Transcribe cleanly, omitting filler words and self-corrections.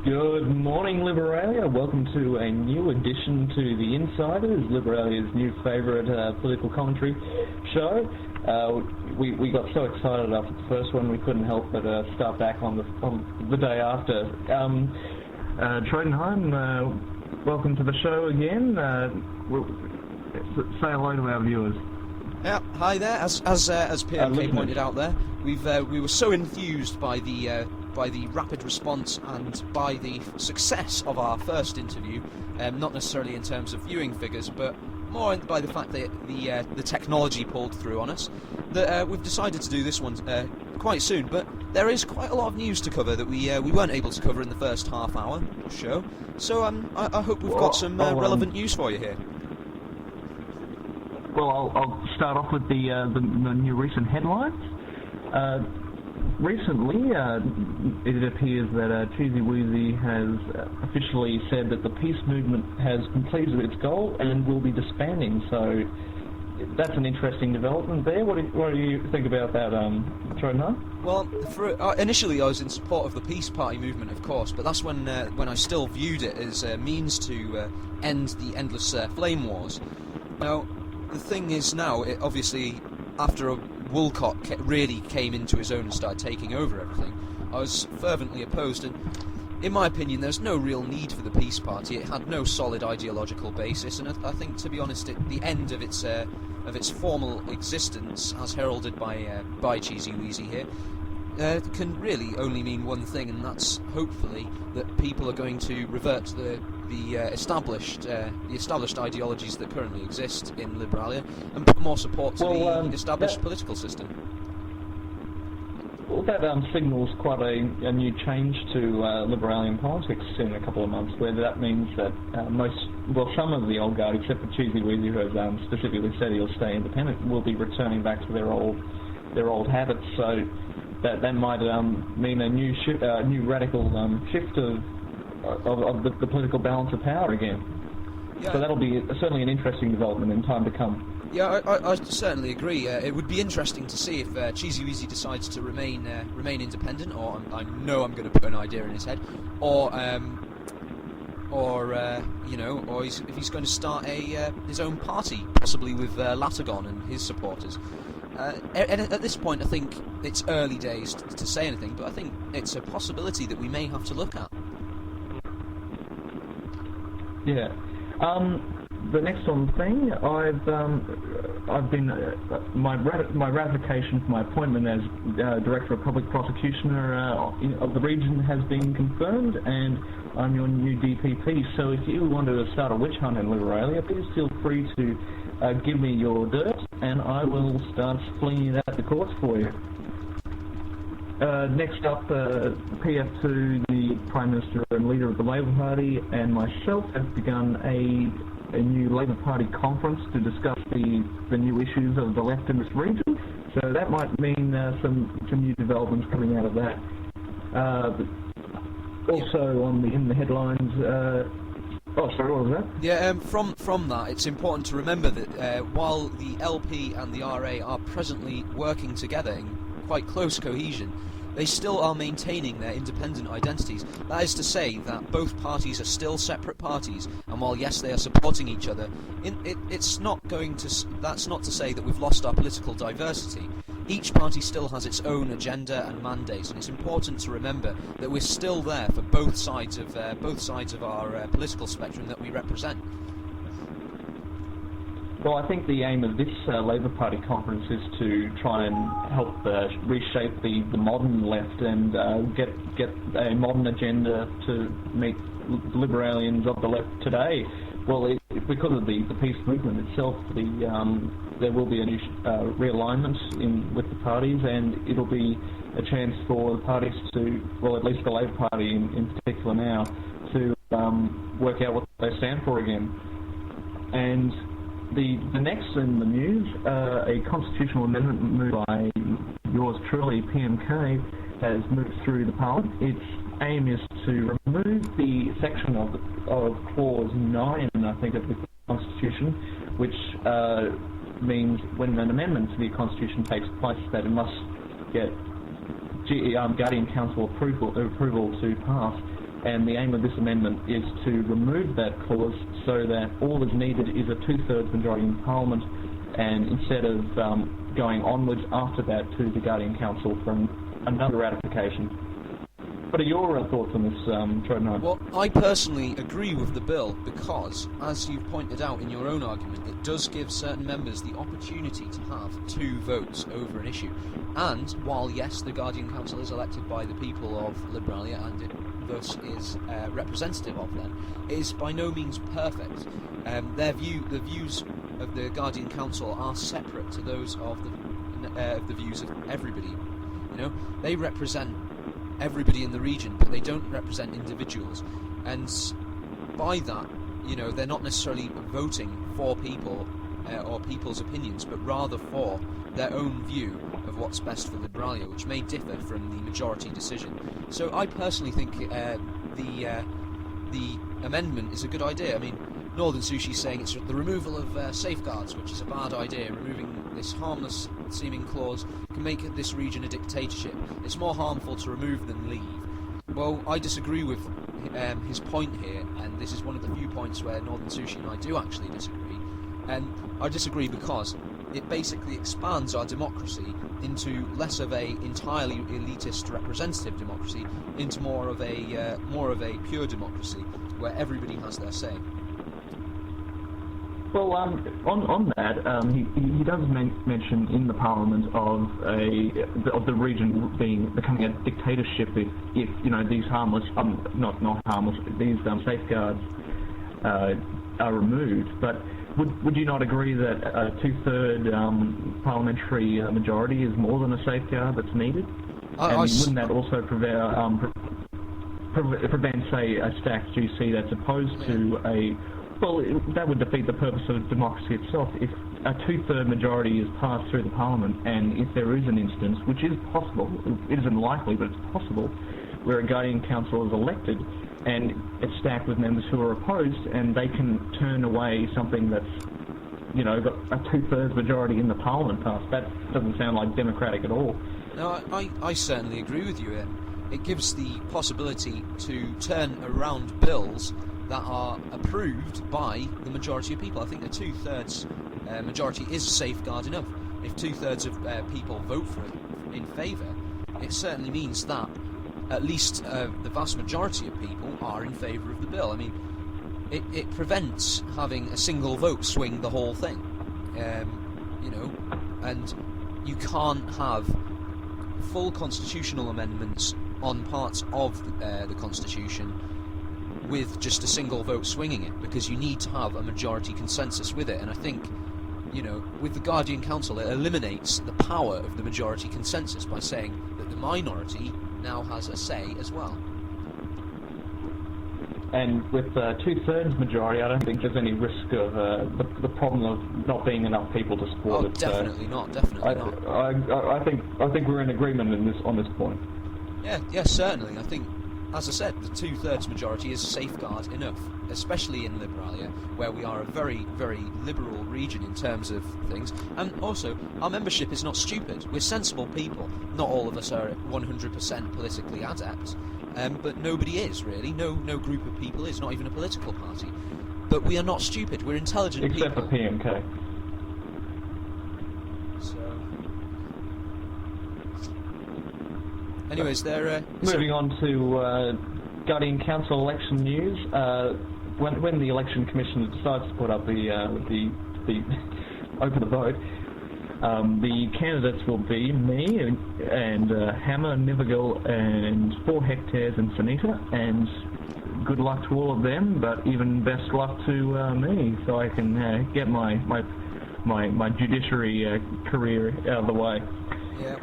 Good morning, Liberalia. Welcome to a new edition to The Insiders, Liberalia's new favourite political commentary show. We got so excited after the first one we couldn't help but start back on the day after. Trodenhiem, welcome to the show again. Say hello to our viewers. Yeah, hi there. As PMK pointed out there, we were so enthused by the rapid response and by the success of our first interview, not necessarily in terms of viewing figures, but more by the fact that the technology pulled through on us, that we've decided to do this one quite soon. But there is quite a lot of news to cover that we weren't able to cover in the first half hour show. So I hope we've got some relevant news for you here. Well, I'll start off with the new recent headlines. Recently, it appears that Cheesy Wheezy has officially said that the peace movement has completed its goal and will be disbanding. So that's an interesting development there. What do you think about that, Trodenhiem? Well, initially I was in support of the Peace Party movement, of course, but that's when I still viewed it as a means to end the endless flame wars. Now, the thing is now, obviously, after Woolcott really came into his own and started taking over everything, I was fervently opposed, and in my opinion there's no real need for the Peace Party. It had no solid ideological basis, and I think, to be honest, the end of its formal existence, as heralded by Cheesy Wheezy here, can really only mean one thing, and that's hopefully that people are going to revert to the established ideologies that currently exist in Liberalia and put more support to the established political system. Well, that signals quite a new change to Liberalian politics in a couple of months, where that means that some of the old guard, except for Cheesy Wheezy, who has specifically said he'll stay independent, will be returning back to their old habits. So that might mean a new radical shift of the political balance of power again. Yeah. So that'll be certainly an interesting development in time to come. Yeah, I certainly agree. It would be interesting to see if Cheesy Wheezy decides to remain independent, or I know I'm going to put an idea in his head, or if he's going to start his own party, possibly with Latagon and his supporters. And at this point, I think it's early days to say anything, but I think it's a possibility that we may have to look at. Yeah. The next thing, I've been my ratification for my appointment as Director of Public Prosecutioner of the region has been confirmed, and I'm your new DPP. So if you want to start a witch hunt in Liberalia, please feel free to give me your dirt, and I will start flinging it at the courts for you. Next up, PF2, the Prime Minister and leader of the Labor Party, and myself have begun a new Labor Party conference to discuss the new issues of the left in this region. So that might mean some new developments coming out of that. Also in the headlines. What was that? Yeah, from that, it's important to remember that while the LP and the RA are presently working together in quite close cohesion, they still are maintaining their independent identities. That is to say that both parties are still separate parties, and while yes, they are supporting each other, that's not to say that we've lost our political diversity. Each party still has its own agenda and mandate, and it's important to remember that we're still there for both sides of our political spectrum that we represent. Well, I think the aim of this Labor Party conference is to try and help reshape the modern left and get a modern agenda to meet Liberalians of the left today. Well, because of the peace movement itself, there will be a new realignment with the parties, and it'll be a chance for the parties to, well, at least the Labor Party in particular now, to work out what they stand for again. And the next in the news, a constitutional amendment moved by yours truly, PMK, has moved through the Parliament. Its aim is to remove the section of Clause 9, I think, of the Constitution, which means when an amendment to the Constitution takes place that it must get Guardian Council approval to pass. and the aim of this amendment is to remove that clause so that all that's needed is a two-thirds majority in Parliament, and instead of going onwards after that to the Guardian Council for another ratification. What are your thoughts on this, Trodenhiem? Well, I personally agree with the bill because, as you've pointed out in your own argument, it does give certain members the opportunity to have two votes over an issue. And while, yes, the Guardian Council is elected by the people of Liberalia and it thus is representative of them, it is by no means perfect. The views of the Guardian Council are separate to those of the views of everybody. You know, they represent everybody in the region, but they don't represent individuals, and by that, you know, they're not necessarily voting for people or people's opinions, but rather for their own view of what's best for Liberalia, which may differ from the majority decision. So I personally think the amendment is a good idea. I mean, Northern Sushi's saying it's the removal of safeguards, which is a bad idea. Removing this harmless seeming clause can make this region a dictatorship. It's more harmful to remove than leave. Well, I disagree with his point here, and this is one of the few points where Northern Sushi and I do actually disagree. And I disagree because it basically expands our democracy into less of a entirely elitist representative democracy into more of a pure democracy where everybody has their say. Well, on that, he does mention in the Parliament of the region becoming a dictatorship if you know these harmless, not harmless, these safeguards are removed. But would you not agree that a two-third parliamentary majority is more than a safeguard that's needed? Wouldn't that also prevent, say, a stacked GC that's opposed to a... Well, that would defeat the purpose of democracy itself. If a two-third majority is passed through the Parliament, and if there is an instance, which is possible, it isn't likely, but it's possible, where a Guardian Council is elected, and it's stacked with members who are opposed, and they can turn away something that's, you know, got a two-thirds majority in the Parliament passed. That doesn't sound like democratic at all. No, I certainly agree with you, Ian. It gives the possibility to turn around bills that are approved by the majority of people. I think the two-thirds majority is safeguard enough. If two-thirds of people vote for it in favour, it certainly means that at least the vast majority of people are in favour of the bill. I mean, it prevents having a single vote swing the whole thing. You know, and you can't have full constitutional amendments on parts of the Constitution with just a single vote swinging it, because you need to have a majority consensus with it. And I think, you know, with the Guardian Council, it eliminates the power of the majority consensus by saying that the minority now has a say as well. And with two-thirds majority, I don't think there's any risk of the problem of not being enough people to support it. Definitely not. Definitely not. I think we're in agreement on this point. Yeah, certainly. I think, as I said, the two-thirds majority is safeguard enough, especially in Liberalia, where we are a very, very liberal region in terms of things. And also, our membership is not stupid. We're sensible people. Not all of us are 100% politically adept, but nobody is, really. No group of people is, not even a political party. But we are not stupid. We're intelligent people. Except for PMK. Anyways, moving on to Guardian Council election news. When the election commissioner decides to put up the open the vote, the candidates will be me and Hammer, Nivergill, and 4 Hectares and Sanita. And good luck to all of them, but even best luck to me, so I can get my judiciary career out of the way. Yeah.